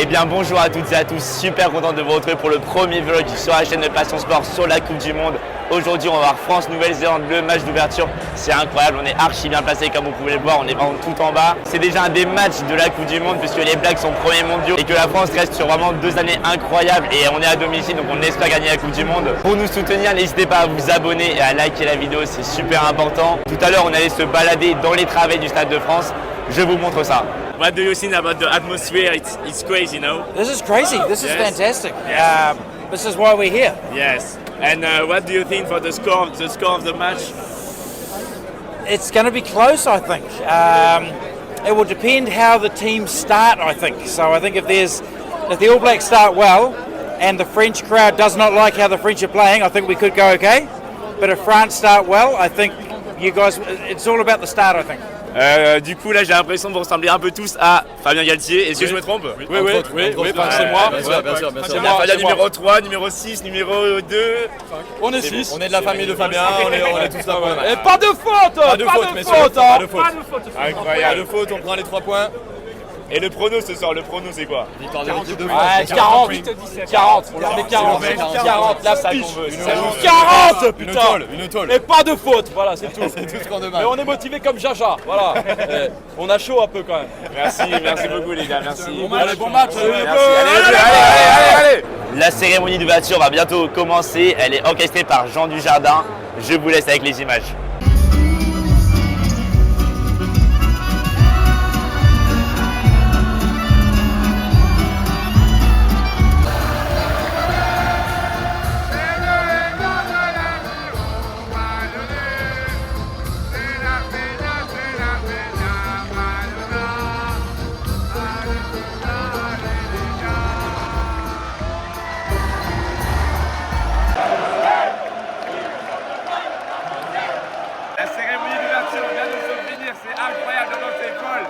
bien bonjour à toutes et à tous, super content de vous retrouver pour le premier vlog sur la chaîne de Passion Sport sur la Coupe du Monde. Aujourd'hui on va voir France-Nouvelle-Zélande, le match d'ouverture, c'est incroyable, on est archi bien placé comme vous pouvez le voir, on est vraiment tout en bas. C'est déjà un des matchs de la Coupe du Monde puisque les Blacks sont premiers mondiaux et que la France reste sur vraiment 2 années incroyables et on est à domicile donc on espère gagner la Coupe du Monde. Pour nous soutenir, n'hésitez pas à vous abonner et à liker la vidéo, c'est super important. Tout à l'heure on allait se balader dans les travées du Stade de France, je vous montre ça. What do you think about the atmosphere? It's crazy, no? This is crazy. This is fantastic. Yes. This is why we're here. Yes. And what do you think for the score of the match? It's going to be close, I think. It will depend how the teams start, I think. So I think if the All Blacks start well and the French crowd does not like how the French are playing, I think we could go okay. But if France start well, I think you guys, it's all about the start, I think. Du coup là j'ai l'impression de vous ressembler un peu tous à Fabien Galtier, est-ce que je me trompe? Oui, c'est moi. C'est moi, Fabien numéro 3, numéro 6, numéro 2. On est 6. On est de la famille de Fabien, on est tous là pour le match. Et pas de faute. Pas de faute, messieurs, pas de faute. Incroyable. Pas de faute, on prend les 3 points. Et le prono ce soir, le prono c'est quoi? Victoire de l'équipe de France. 40, on leur met 40, la piche. 40, putain. Une tôle. Et pas de faute, voilà, c'est tout. C'est tout ce qu'on Mais demande. on est motivé comme Jaja, voilà. On a chaud un peu quand même. Merci beaucoup les gars, merci. Bon match. Allez. La cérémonie d'ouverture va bientôt commencer, elle est orchestrée par Jean Dujardin. Je vous laisse avec les images. La cérémonie d'ouverture vient de se finir, c'est incroyable, c'est folle.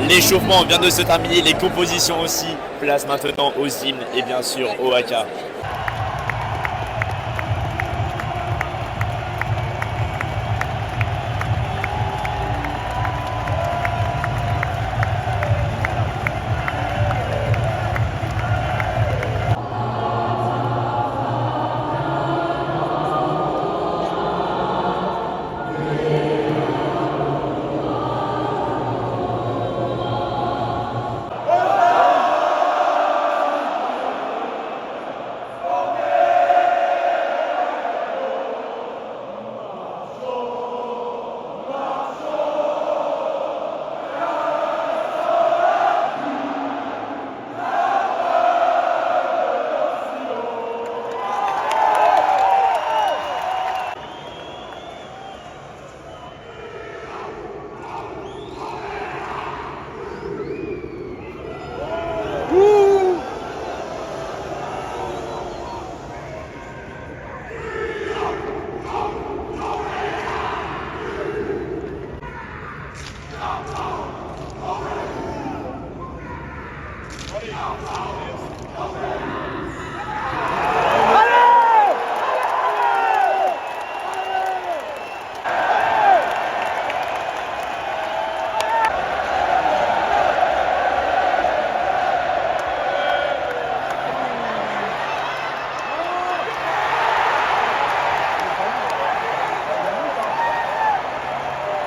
L'échauffement vient de se terminer, les compositions aussi. Place maintenant aux hymnes et bien sûr au haka.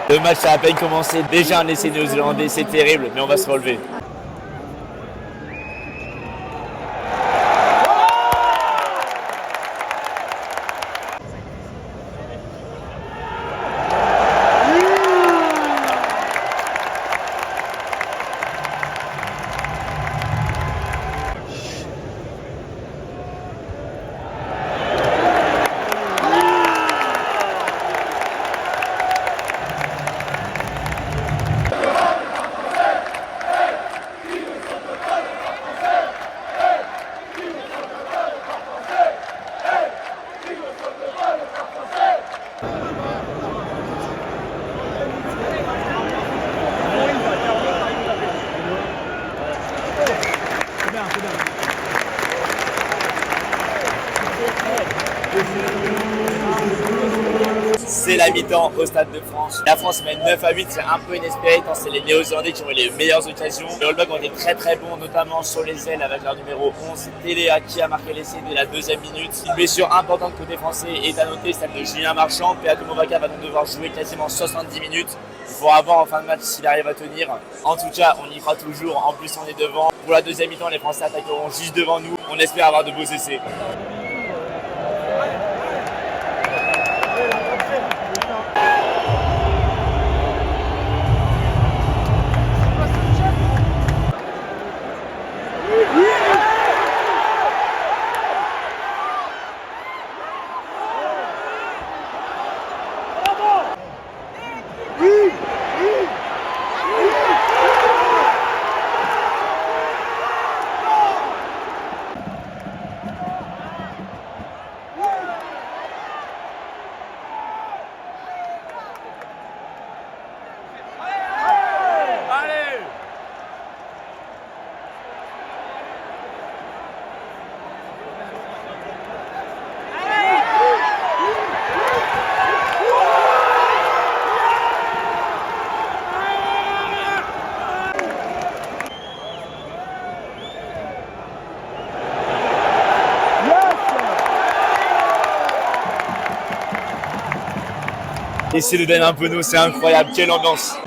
Le match a à peine commencé, déjà un essai néo-zélandais, c'est terrible, mais on va se relever. la mi-temps au Stade de France. La France mène 9-8, c'est un peu inespéré tant c'est les Néo-Zélandais qui ont eu les meilleures occasions. Les All Blacks ont été très bons, notamment sur les ailes avec leur numéro 11, Téléa qui a marqué l'essai dès la 2e minute. Une blessure importante côté français est à noter, celle de Julien Marchand. Peato Movaka va donc devoir jouer quasiment 70 minutes. Il faudra voir en fin de match s'il arrive à tenir. En tout cas, on y croit toujours. En plus, on est devant. Pour la 2e mi-temps, les Français attaqueront juste devant nous. On espère avoir de beaux essais. Et c'est le Dan Impeneau, c'est incroyable, quelle ambiance!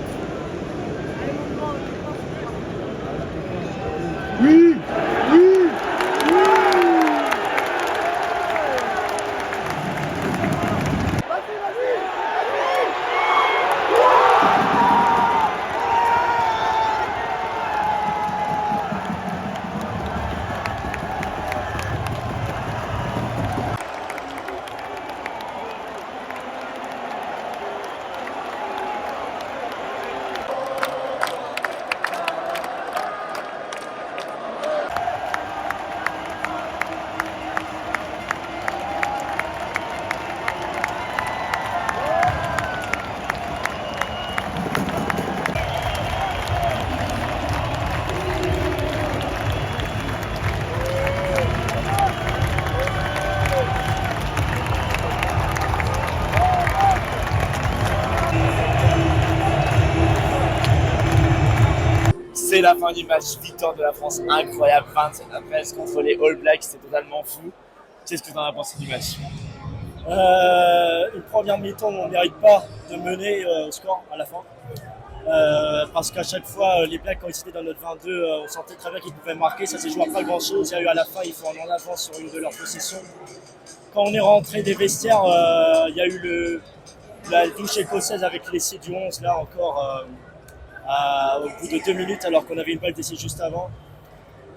C'est la fin du match, victoire de la France incroyable, 27-13 contre les All Blacks, c'est totalement fou. Qu'est-ce que tu en as pensé du match? Une première mi-temps où on ne mérite pas de mener au score à la fin. Parce qu'à chaque fois, les Blacks, quand ils étaient dans notre 22, on sentait très bien qu'ils pouvaient marquer. Ça s'est joué à pas grand-chose. Il y a eu à la fin, ils font en avance sur une de leurs possessions. Quand on est rentré des vestiaires, il y a eu la douche écossaise avec l'essai du 11, là encore, au bout de 2 minutes, alors qu'on avait une balle d'essai juste avant.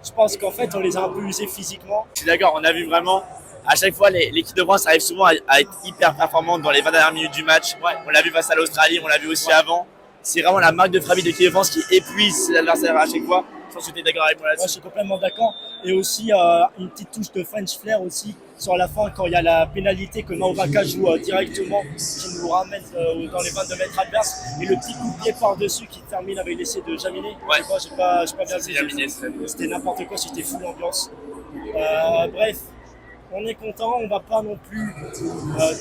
Je pense qu'en fait, on les a un peu usés physiquement. Je suis d'accord, on a vu vraiment, à chaque fois, l'équipe de France arrive souvent à être hyper performante dans les 20 dernières minutes du match. Ouais. On l'a vu face à l'Australie, on l'a vu aussi avant. C'est vraiment la marque de fabrique de l'équipe de France qui épuise l'adversaire à chaque fois. Je pense que tu es d'accord avec moi là-dessus. Ouais, je suis complètement d'accord. Et aussi, une petite touche de French flair aussi sur la fin, quand il y a la pénalité que Mauvaka joue directement, qui nous ramène dans les 22 mètres adverses. Et le petit coup de pied par-dessus qui termine avec l'essai de Jaminet. Ouais. J'ai pas bien vu. C'était n'importe quoi, c'était full ambiance. Bref, on est content, on va pas non plus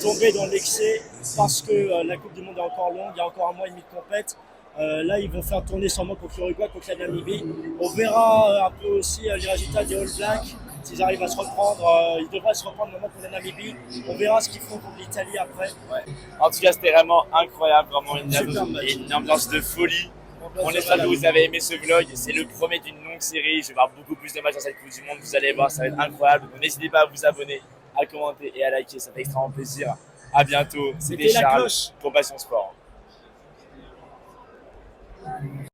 tomber dans l'excès parce que la Coupe du Monde est encore longue, il y a encore 1 mois et demi de compète. Là, ils vont faire tourner sûrement contre l'Uruguay, contre la Namibie. On verra un peu aussi les résultats des All Blacks, s'ils arrivent à se reprendre. Ils devraient se reprendre maintenant pour la Namibie. On verra ce qu'ils font contre l'Italie après. Ouais. En tout cas, c'était vraiment incroyable, vraiment une ambiance de folie. On espère que vous avez aimé ce vlog. C'est le premier d'une longue série. Je vais voir beaucoup plus de matchs dans cette Coupe du Monde. Vous allez voir, ça va être incroyable. Donc, n'hésitez pas à vous abonner, à commenter et à liker. Ça fait extrêmement plaisir. À bientôt. C'était Charles pour Passion Sport.